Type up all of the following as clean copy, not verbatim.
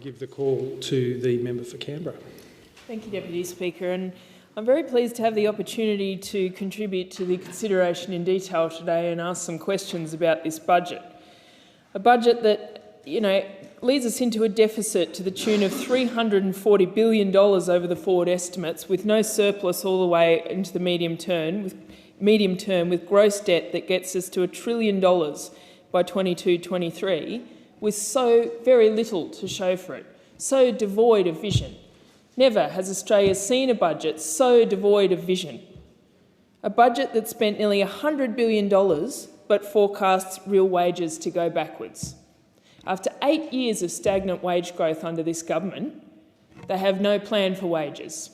give the call to the member for Canberra. Thank you, Deputy Speaker. And I'm very pleased to have the opportunity to contribute to the consideration in detail today and ask some questions about this budget. A budget that, leads us into a deficit to the tune of $340 billion over the forward estimates, with no surplus all the way into the medium term, with gross debt that gets us to $1 trillion by 22-23, with so very little to show for it, so devoid of vision. Never has Australia seen a budget so devoid of vision. A budget that spent nearly $100 billion but forecasts real wages to go backwards. After 8 years of stagnant wage growth under this government, they have no plan for wages.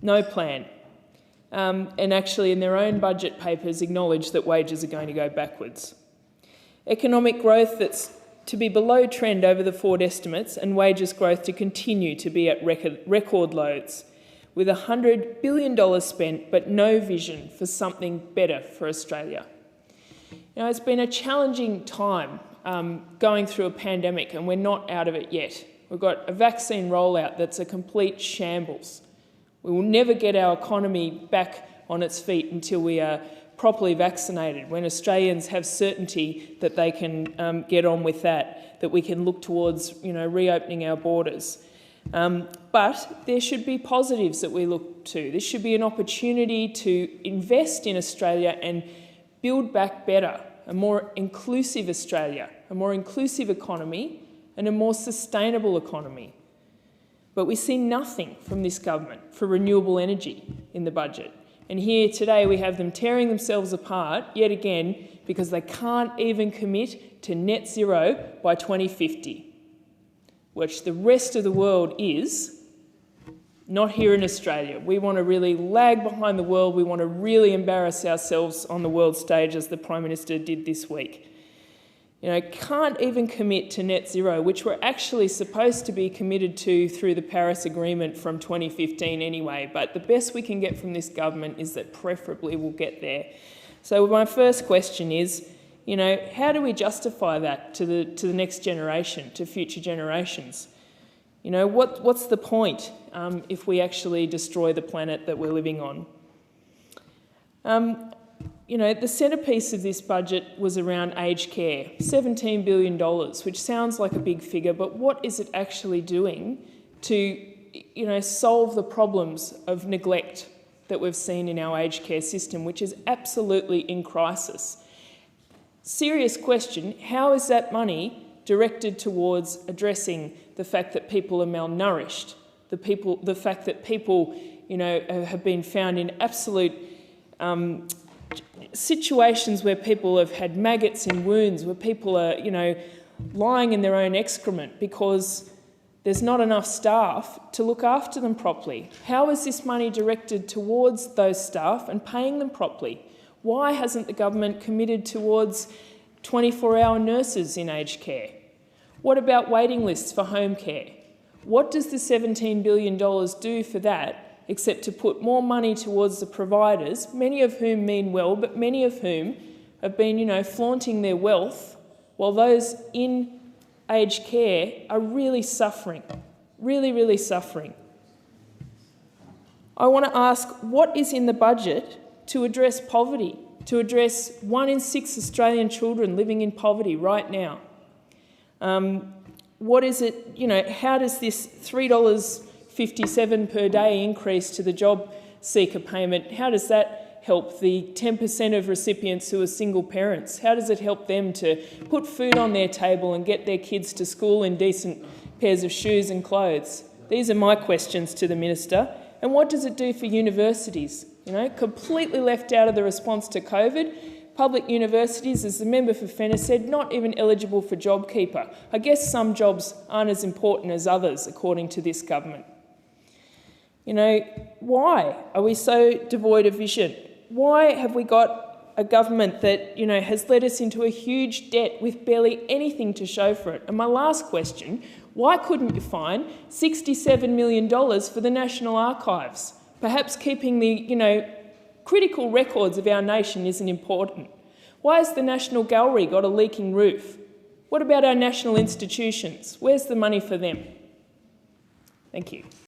No plan. And actually in their own budget papers acknowledge that wages are going to go backwards. Economic growth that's to be below trend over the forward estimates, and wages growth to continue to be at record lows, with $100 billion spent but no vision for something better for Australia. It's been a challenging time going through a pandemic, and we're not out of it yet. We've got a vaccine rollout that's a complete shambles. We will never get our economy back on its feet until we are properly vaccinated, when Australians have certainty that they can get on with that we can look towards reopening our borders. But there should be positives that we look to. This should be an opportunity to invest in Australia and build back better, a more inclusive Australia, a more inclusive economy and a more sustainable economy. But we see nothing from this government for renewable energy in the budget. And here today we have them tearing themselves apart yet again because they can't even commit to net zero by 2050, which the rest of the world is, not here in Australia. We want to really lag behind the world. We want to really embarrass ourselves on the world stage, as the Prime Minister did this week. Can't even commit to net zero, which we're actually supposed to be committed to through the Paris Agreement from 2015 anyway. But the best we can get from this government is that preferably we'll get there. So my first question is, how do we justify that to the next generation, to future generations? What's the point if we actually destroy the planet that we're living on? The centrepiece of this budget was around aged care, $17 billion, which sounds like a big figure, but what is it actually doing to, solve the problems of neglect that we've seen in our aged care system, which is absolutely in crisis? Serious question, how is that money directed towards addressing the fact that people are malnourished, the fact that people, have been found in absolute situations where people have had maggots in wounds, where people are, lying in their own excrement because there's not enough staff to look after them properly? How is this money directed towards those staff and paying them properly? Why hasn't the government committed towards 24-hour nurses in aged care? What about waiting lists for home care? What does the $17 billion do for that, except to put more money towards the providers, many of whom mean well, but many of whom have been, flaunting their wealth, while those in aged care are really suffering, really, really suffering? I want to ask, what is in the budget to address poverty, to address 1 in 6 Australian children living in poverty right now? What is it, how does this $3.57 per day increase to the job seeker payment, how does that help the 10% of recipients who are single parents? How does it help them to put food on their table and get their kids to school in decent pairs of shoes and clothes? These are my questions to the Minister. And what does it do for universities? Completely left out of the response to COVID. Public universities, as the member for Fenner said, not even eligible for JobKeeper. I guess some jobs aren't as important as others, according to this government. Why are we so devoid of vision? Why have we got a government that, has led us into a huge debt with barely anything to show for it? And my last question, why couldn't you find $67 million for the National Archives? Perhaps keeping the, critical records of our nation isn't important. Why has the National Gallery got a leaking roof? What about our national institutions? Where's the money for them? Thank you.